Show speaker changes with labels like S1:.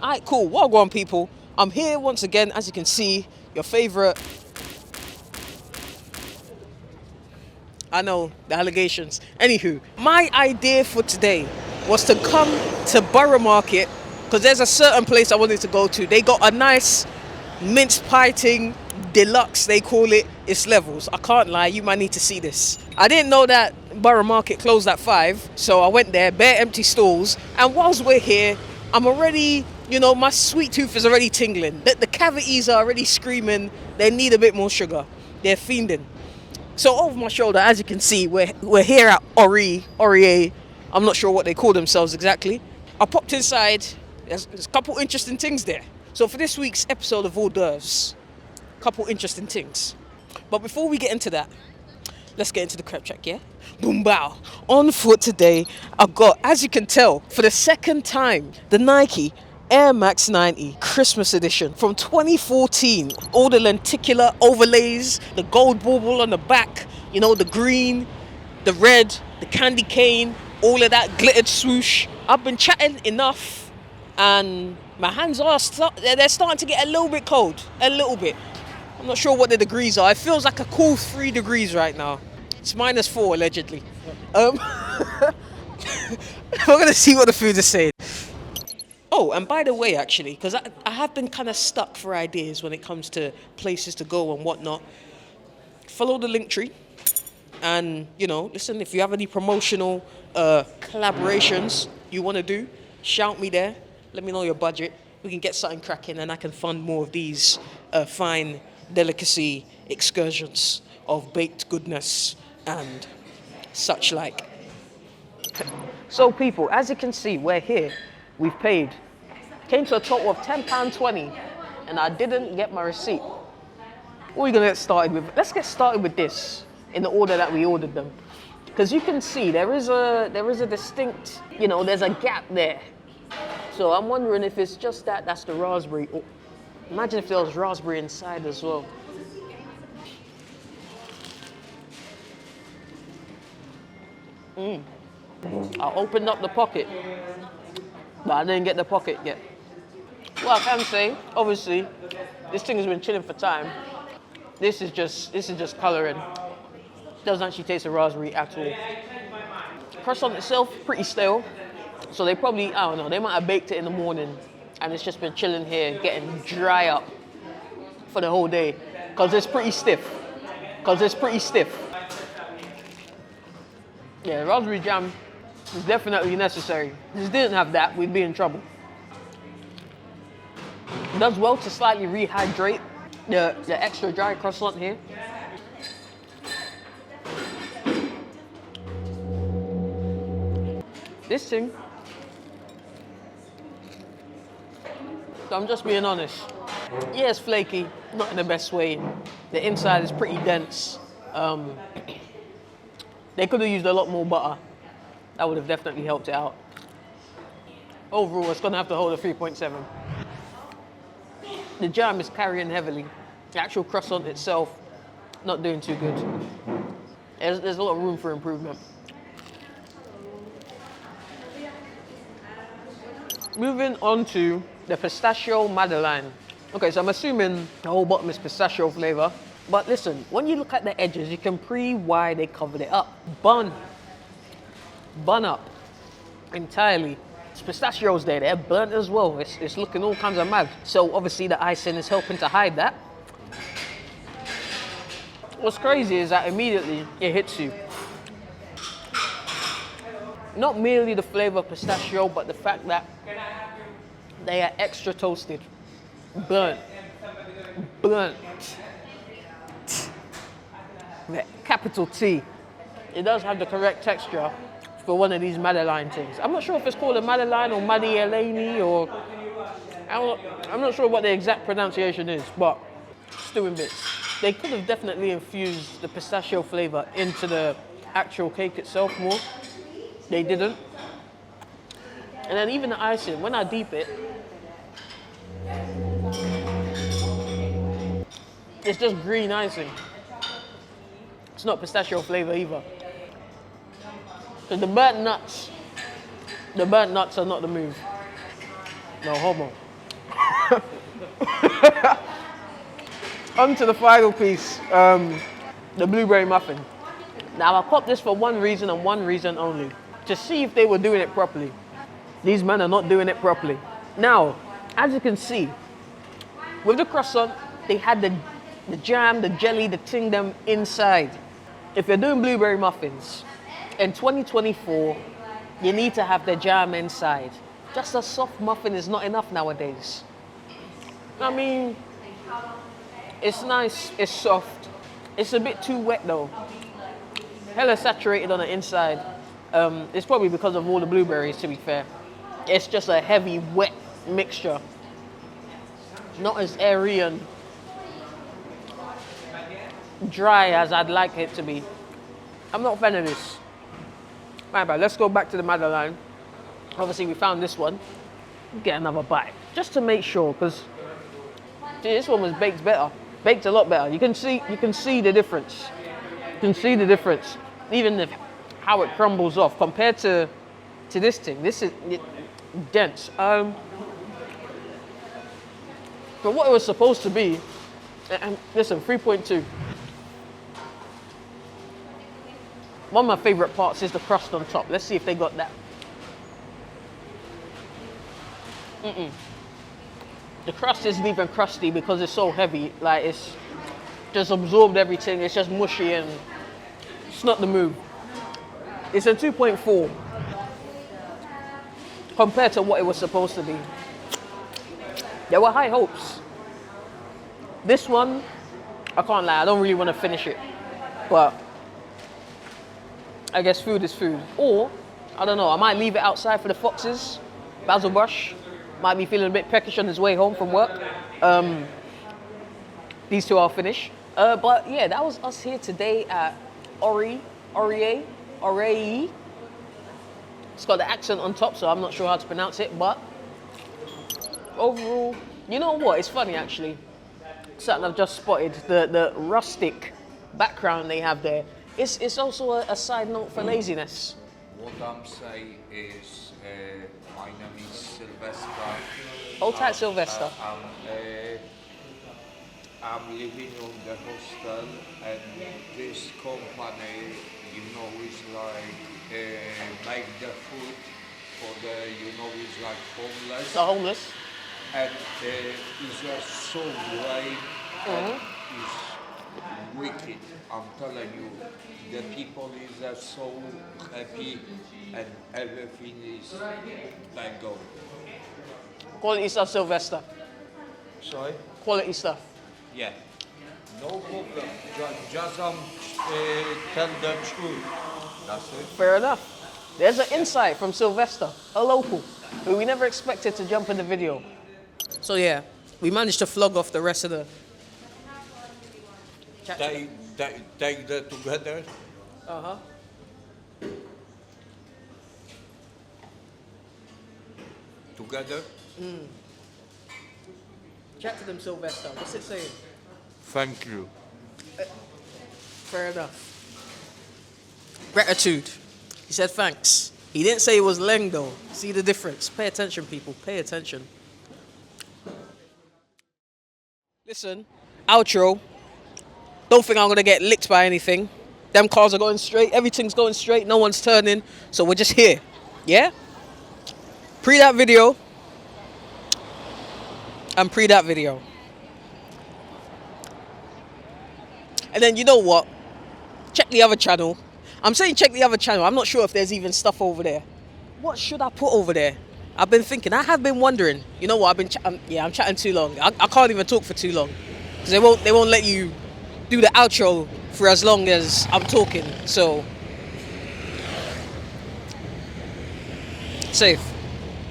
S1: Alright, cool. Well, go on, people. I'm here once again, as you can see, your favorite. I know, the allegations. Anywho, my idea for today was to come to Borough Market because there's a certain place I wanted to go to. They got a nice mince pie thing, deluxe, they call it. It's levels. I can't lie, you might need to see this. I didn't know that Borough Market closed at 5, so I went there, bare empty stalls. And whilst we're here, I'm already, my sweet tooth is already tingling. The cavities are already screaming. They need a bit more sugar. They're fiending. So over my shoulder, as you can see, we're here at Hors. I'm not sure what they call themselves exactly. I popped inside. There's a couple interesting things there. So for this week's episode of Hors d'oeuvres, a couple interesting things. But before we get into that, let's get into the crep check, yeah? Boom bow. On foot today, I've got, as you can tell, for the second time, the Nike Air Max 90 Christmas edition from 2014. All the lenticular overlays, the gold bauble on the back, the green, the red, the candy cane, all of that glittered swoosh. I've been chatting enough and my hands are they're starting to get a little bit cold. A little bit. I'm not sure what the degrees are. It feels like a cool 3 degrees right now. It's -4 allegedly. We're going to see what the food is saying. Oh, and by the way, actually, because I have been kind of stuck for ideas when it comes to places to go and whatnot. Follow the link tree. And, listen, if you have any promotional collaborations you want to do, shout me there. Let me know your budget. We can get something cracking and I can fund more of these fine delicacy excursions of baked goodness and such like. So people, as you can see, we're here. We've paid. Came to a total of £10.20 and I didn't get my receipt. What are we gonna get started with? Let's get started with this in the order that we ordered them. Because you can see there is a distinct, there's a gap there. So I'm wondering if it's just that's the raspberry. Oh, imagine if there was raspberry inside as well. I opened up the pocket, but I didn't get the pocket yet. Well, I can say, obviously, this thing has been chilling for time. This is just colouring. Doesn't actually taste of raspberry at all. Croissant itself, pretty stale. So they probably, I don't know, they might have baked it in the morning and it's just been chilling here, getting dry up for the whole day. Because it's pretty stiff. Yeah, raspberry jam is definitely necessary. If you didn't have that, we'd be in trouble. It does well to slightly rehydrate the extra dry croissant here. This thing, so I'm just being honest. Yeah, it's flaky, not in the best way. The inside is pretty dense. They could have used a lot more butter. That would have definitely helped it out. Overall, it's gonna have to hold a 3.7. The jam is carrying heavily. The actual croissant itself, not doing too good. There's a lot of room for improvement. Moving on to the pistachio madeleine. Okay, so I'm assuming the whole bottom is pistachio flavor. But listen, when you look at the edges, you can see why they covered it up. Bun up entirely. It's pistachios there, they're burnt as well. It's looking all kinds of mad. So obviously the icing is helping to hide that. What's crazy is that immediately it hits you. Not merely the flavor of pistachio, but the fact that they are extra toasted. Burnt. Capital T. It does have the correct texture for one of these Madeleine things. I'm not sure if it's called a Madeleine or Madeleine or... I'm not sure what the exact pronunciation is, but stewing bits. They could have definitely infused the pistachio flavor into the actual cake itself more. They didn't. And then even the icing, when I deep it, it's just green icing. It's not pistachio flavor either. Because the burnt nuts are not the move. No homo. On to the final piece, the blueberry muffin. Now I popped this for one reason and one reason only, to see if they were doing it properly. These men are not doing it properly. Now, as you can see, with the croissant, they had the jam, the jelly, the ting them inside. If you're doing blueberry muffins, in 2024, you need to have the jam inside. Just a soft muffin is not enough nowadays. I mean, it's nice, it's soft. It's a bit too wet though. Hella saturated on the inside. It's probably because of all the blueberries, to be fair. It's just a heavy, wet mixture. Not as airy and dry as I'd like it to be. I'm not a fan of this. Right, but let's go back to the Madeleine. Obviously, we found this one. Get another bite, just to make sure, because this one was baked better. Baked a lot better. You can see the difference. You can see the difference. Even how it crumbles off compared to this thing. This is dense. For what it was supposed to be, listen, 3.2. One of my favorite parts is the crust on top. Let's see if they got that. The crust isn't even crusty because it's so heavy. Like, it's just absorbed everything. It's just mushy and it's not the move. It's a 2.4 compared to what it was supposed to be. There were high hopes. This one, I can't lie, I don't really want to finish it. But I guess food is food. Or, I don't know, I might leave it outside for the foxes. Basil Brush might be feeling a bit peckish on his way home from work. These two I'll finish. But yeah, that was us here today at Hors. It's got the accent on top, so I'm not sure how to pronounce it, but overall, you know what? It's funny actually. Something I've just spotted, the rustic background they have there. It's also a side note for laziness.
S2: What I'm saying is, my name is Sylvester.
S1: Hold tight, Sylvester.
S2: I'm living on the hostel, and this company, you know, is like make the food for the, you know, is like homeless.
S1: The homeless.
S2: And it's just so great. And it's wicked. I'm telling you, the people is so happy, and everything is mango.
S1: Quality stuff, Sylvester.
S2: Sorry?
S1: Quality stuff.
S2: Yeah. No problem. Just tell the truth. That's it.
S1: Fair enough. There's an insight from Sylvester, a local, who we never expected to jump in the video. So yeah, we managed to flog off the rest of the...
S2: Take that together.
S1: Uh-huh.
S2: Together.
S1: Chat to them, Sylvester. What's it saying?
S2: Thank you.
S1: Fair enough. Gratitude. He said thanks. He didn't say it was Lengo. See the difference? Pay attention, people. Pay attention. Listen, outro. Don't think I'm going to get licked by anything. Them cars are going straight. Everything's going straight. No one's turning. So we're just here. Yeah? Pre that video. And pre that video. And then you know what? Check the other channel. I'm saying check the other channel. I'm not sure if there's even stuff over there. What should I put over there? I've been thinking. I have been wondering. You know what? I'm chatting too long. I can't even talk for too long. Because they won't let you do the outro for as long as I'm talking. So, safe.